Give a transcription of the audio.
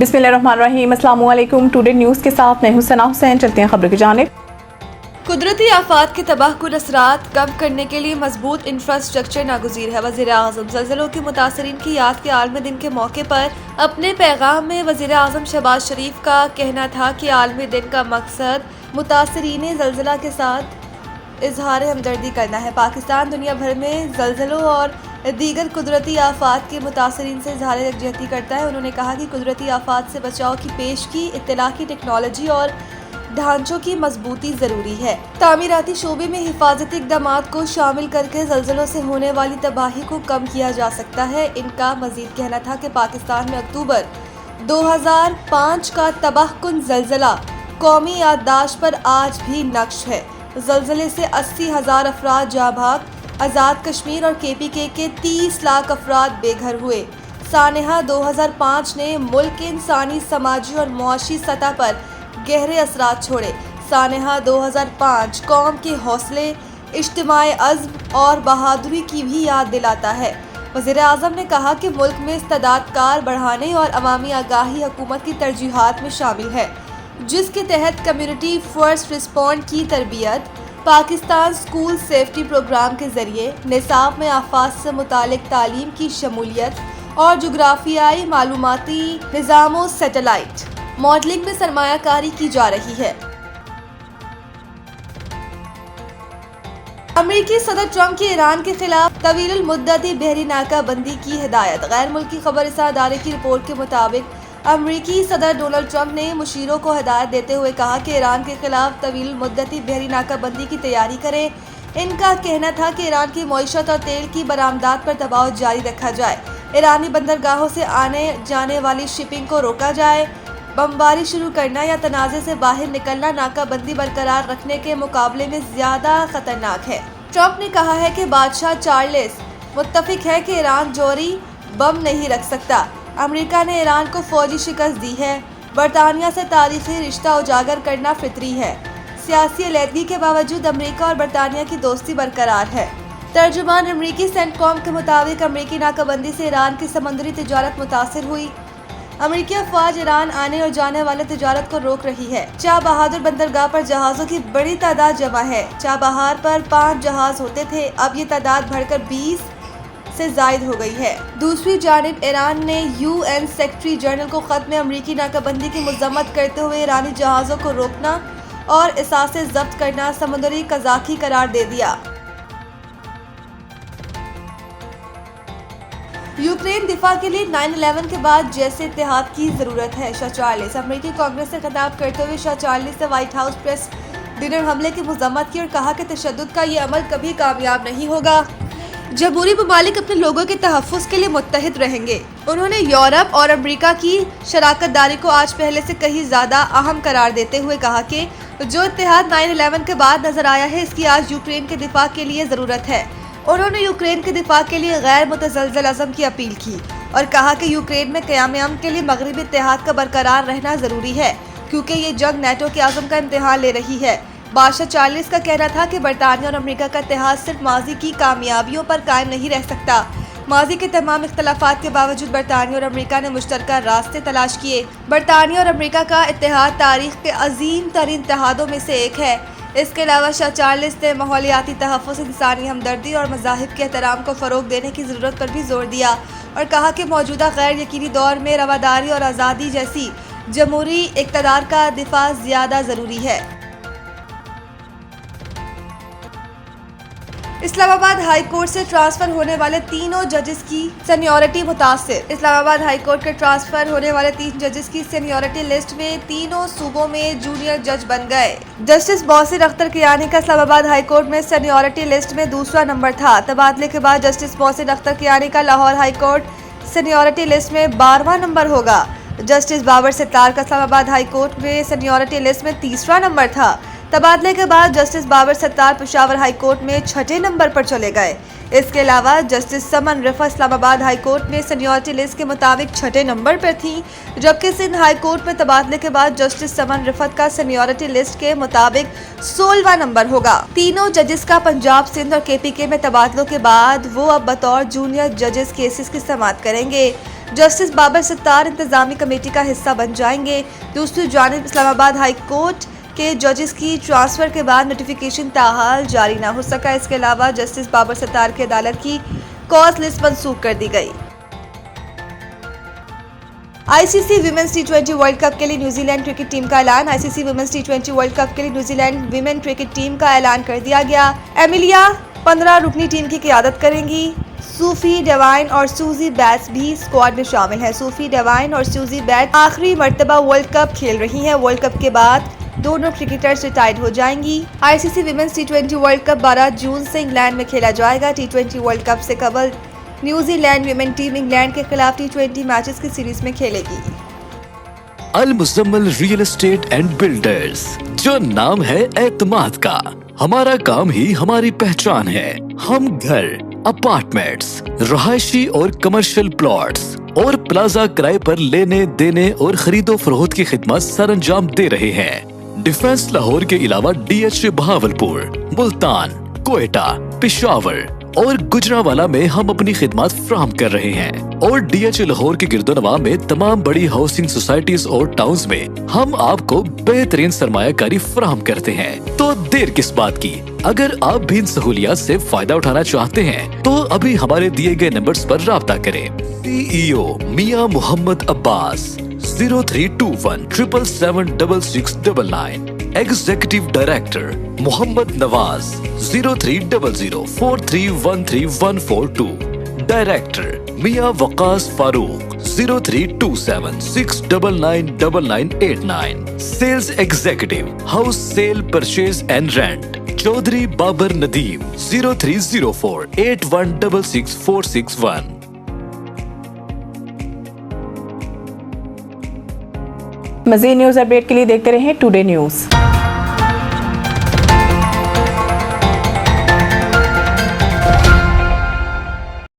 बिस्मिल्लाहिर्रहमानिर्रहीम। अस्सलामु अलैकुम। टुडे न्यूज़ के साथ मैं हूं सना हुसैन। चलते हैं खबरों की जानिब। कुदरती आफात के तबाहकुन असरात कम करने के लिए मजबूत इंफ्रास्ट्रक्चर नागुज़ीर है। वज़ीर-ए-आज़म ज़लज़लों के मुतासरीन की याद के आलमी दिन के मौके पर अपने पैगाम में वज़ीर-ए-आज़म शहबाज शरीफ का कहना था कि आलमी दिन का मकसद मुतासरीन ज़लज़ला के साथ इजहार हमदर्दी करना है। पाकिस्तान दुनिया भर में ज़लज़लों और दीगर कुदरती आफात के मुतासरीन से इजहार यकजहती करता है। उन्होंने कहा कि कुदरती आफात से बचाव की पेशगी, इत्तला की टेक्नोलॉजी और ढांचों की मजबूती ज़रूरी है। तामीराती शोबे में हिफाजती इक़दामात को शामिल करके ज़लज़लों से होने वाली तबाही को कम किया जा सकता है। इनका मज़ीद कहना था कि पाकिस्तान में अक्टूबर 2005 का तबाहकुन ज़लज़ला कौमी याददाश्त पर आज भी नक्श है। ज़लज़ले से 80,000 अफराद जाँ भाग, आज़ाद कश्मीर और KPK के 30 लाख अफराद बेघर हुए। सानहा 2005 ने मुल्क के इंसानी, समाजी और मुआशी सतह पर गहरे असरात छोड़े। सानहा 2005 कौम के हौसले, इज्तिमाई अज़्म और बहादुरी की भी याद दिलाता है। वज़ीर-ए-आज़म ने कहा कि मुल्क में इस्तेदाद बढ़ाने और अवामी आगाही हुकूमत की तरजीहात में शामिल है, जिसके तहत कम्युनिटी फर्स्ट रिस्पॉन्ड की तरबियत, पाकिस्तान स्कूल सेफ्टी प्रोग्राम के ज़रिए निसाब में आफात से मुतालिक तालीम की शमूलियत और जुग्राफियाई मालूमाती निज़ामों सैटेलाइट मॉडलिंग में सरमायाकारी की जा रही है। अमेरिकी सदर ट्रंप की ईरान के खिलाफ तवील मुद्दती बहरी नाकाबंदी की हिदायत। गैर मुल्की खबरसां इदारे की रिपोर्ट के मुताबिक अमेरिकी सदर डोनाल्ड ट्रंप ने मुशीरों को हिदायत देते हुए कहा कि ईरान के खिलाफ तवील मुद्दती बहरी नाकाबंदी की तैयारी करें। इनका कहना था कि ईरान की मईशत और तेल की बरामदात पर दबाव जारी रखा जाए, ईरानी बंदरगाहों से आने जाने वाली शिपिंग को रोका जाए, बमबारी शुरू करना या तनाज़े से बाहर निकलना नाकाबंदी बरकरार रखने के मुकाबले में ज़्यादा खतरनाक है। ट्रंप ने कहा है कि बादशाह चार्ल्स मुत्तफिक है कि ईरान जोहरी बम नहीं रख सकता। अमेरिका ने ईरान को फौजी शिकस्त दी है। बरतानिया से तारीखी रिश्ता उजागर करना फितरी है। सियासी अलहदगी के बावजूद अमेरिका और बरतानिया की दोस्ती बरकरार है। तर्जुमान अमेरिकी सेंटकॉम के मुताबिक अमेरिकी नाकाबंदी से ईरान की समुद्री तिजारत मुतासिर हुई। अमेरिकी अफवाज ईरान आने और जाने वाले तिजारत को रोक रही है। चाह बहादुर बंदरगाह पर जहाज़ों की बड़ी तादाद जमा है। चाह बहार पर 5 जहाज होते थे, अब ये तादाद बढ़कर 20 से जायद हो गई है। दूसरी जानिब ईरान ने UN सेक्रेटरी जनरल को खत में अमेरिकी नाकाबंदी की मजम्मत करते हुए ईरानी जहाज़ों को रोकना और असासे जब्त करना समुद्री कज़ाकी करार दे दिया। यूक्रेन दिफा के लिए 9/11 के बाद जैसे इत्तेहाद की ज़रूरत है। शाह चार्ल्स। अमेरिकी कांग्रेस से खिताब करते हुए शाह चार्ल्स ने व्हाइट हाउस प्रेस डिनर हमले की मजम्मत की और कहा कि तशद्दुद का ये अमल कभी कामयाब नहीं होगा। जमहूरी ममालिक अपने लोगों के तहफ़्फ़ुज़ के लिए मुत्तहिद रहेंगे। उन्होंने यूरोप और अमेरिका की शराकत दारी को आज पहले से कहीं ज़्यादा अहम करार देते हुए कहा कि जो इत्तेहाद 9/11 के बाद नजर आया है, इसकी आज यूक्रेन के दिफा के लिए ज़रूरत है। उन्होंने यूक्रेन के दिफा के लिए गैर मुतज़लज़ल अज़म की अपील की और कहा कि यूक्रेन में क़याम अमन के लिए मगरबी इत्तेहाद का बरकरार रहना ज़रूरी है, क्योंकि ये जंग नेटो के आज़म का इम्तिहान ले रही है। बादशाह चार्ल्स का कहना था कि बरतानिया और अमेरिका का इत्तेहाद सिर्फ माजी की कामयाबियों पर कायम नहीं रह सकता। माजी के तमाम इख्तलाफात के बावजूद बरतानिया और अमेरिका ने मुश्तरका रास्ते तलाश किए। बरतानिया और अमेरिका का इत्तेहाद तारीख के अजीम तरीन इत्तेहादों में से एक है। इसके अलावा शाह चार्ल्स ने माहौलियाती तहफ़्फ़ुज़, इंसानी हमदर्दी और मज़ाहिब के एहतराम को फ़रोग़ देने की ज़रूरत पर भी जोर दिया और कहा कि मौजूदा गैर यकीनी दौर में रवादारी और आज़ादी जैसी जमहूरी इक़्तिदार का दिफा ज़्यादा ज़रूरी है। इस्लामाबाद हाई कोर्ट से ट्रांसफर होने वाले तीनों जजेस की सीनियरिटी मुतासिर। इस्लामाबाद हाई कोर्ट के ट्रांसफर होने वाले 3 जजेस की सीनियरिटी लिस्ट में तीनों सूबों में जूनियर जज बन गए। जस्टिस बॉसिर अख्तर कियानी का इस्लामाबाद हाई कोर्ट में सीनियरिटी लिस्ट में दूसरा नंबर था। तबादले के बाद जस्टिस बॉसिर अख्तर कियानी का Lahore high court seniority list में 12वां नंबर होगा। जस्टिस बाबर सित्तार का इस्लामाबाद हाई कोर्ट में सीनियरिटी लिस्ट में 3रा नंबर था। तबादले के बाद justice Babar Sattar Peshawar high court में 6ठे नंबर पर चले गए। इसके अलावा justice Saman Rafat Islamabad high court में सीनियरिटी लिस्ट के मुताबिक 6ठे नंबर पर थी, जबकि सिंध हाई कोर्ट में तबादले के बाद जस्टिस समन रिफत का सीनियरिटी लिस्ट के मुताबिक 16वां नंबर होगा। तीनों जजेस का पंजाब, सिंध और KPK में तबादलों के बाद वो अब बतौर जूनियर जजेस केसेस की समाअत करेंगे। जस्टिस बाबर सत्तार इंतजामी कमेटी का हिस्सा बन जाएंगे। दूसरी जानिब इस्लामाबाद हाई कोर्ट के जजेस की ट्रांसफर के बाद नोटिफिकेशन ताहाल जारी ना हो सका। इसके अलावा जस्टिस बाबर सत्तार की अदालत की कॉज लिस्ट मनसूख कर दी गई। आईसीसी विमेंस टी20 वर्ल्ड कप के लिए न्यूजीलैंड क्रिकेट टीम का ऐलान। आईसीसी विमेंस टी20 वर्ल्ड कप के लिए न्यूजीलैंड विमेन क्रिकेट टीम का ऐलान कर दिया गया। एमिलिया 15 रुकनी टीम की क़यादत करेंगी। सूफी डेवाइन और सूजी बैट्स भी स्क्वाड में शामिल हैं। सूफी डेवाइन और सूजी बैट आखिरी मर्तबा वर्ल्ड कप खेल रही हैं। वर्ल्ड कप के बाद दोनों क्रिकेटर्स रिटायर्ड हो जाएंगी। आईसीसी विमेंस टी20 वर्ल्ड कप 12 जून से इंग्लैंड में खेला जाएगा। टी20 वर्ल्ड कप से कबल न्यूजीलैंड विमेन टीम इंग्लैंड के खिलाफ टी20 मैचेस की सीरीज में खेलेगी। Al Muzammil real estate and builders, जो नाम है एतमाद का। हमारा काम ही हमारी पहचान है। हम घर, अपार्टमेंट्स, रहायशी और कमर्शियल प्लॉट्स और प्लाजा किराए पर लेने देने और खरीदो फरोख्त की खिदमत सरअंजाम दे रहे हैं। डिफेंस लाहौर के अलावा DH बहावलपुर, मुल्तान, कोयटा, पेशावर और गुजरांवाला में हम अपनी खिदमत फ्राहम कर रहे हैं और DH लाहौर के गिरदोनवा में तमाम बड़ी हाउसिंग सोसाइटीज और टाउन्स में हम आपको बेहतरीन सरमायाकारी फ्राहम करते हैं। तो देर किस बात की, अगर आप भी इन सहूलियात से फायदा उठाना चाहते हैं तो अभी हमारे दिए गए नंबर्स पर राब्ता करें। CEO Mian Mohammad Abbas 0321 777 executive director Mohammad Nawaz 0300 4313 director Mian Waqas Farooq 0327 6999989 sales executive house sale purchase and rent Chaudhry Babar Nadeem 0304 8166 मज़ीद न्यूज़ अपडेट के लिए देखते रहें टुडे न्यूज़।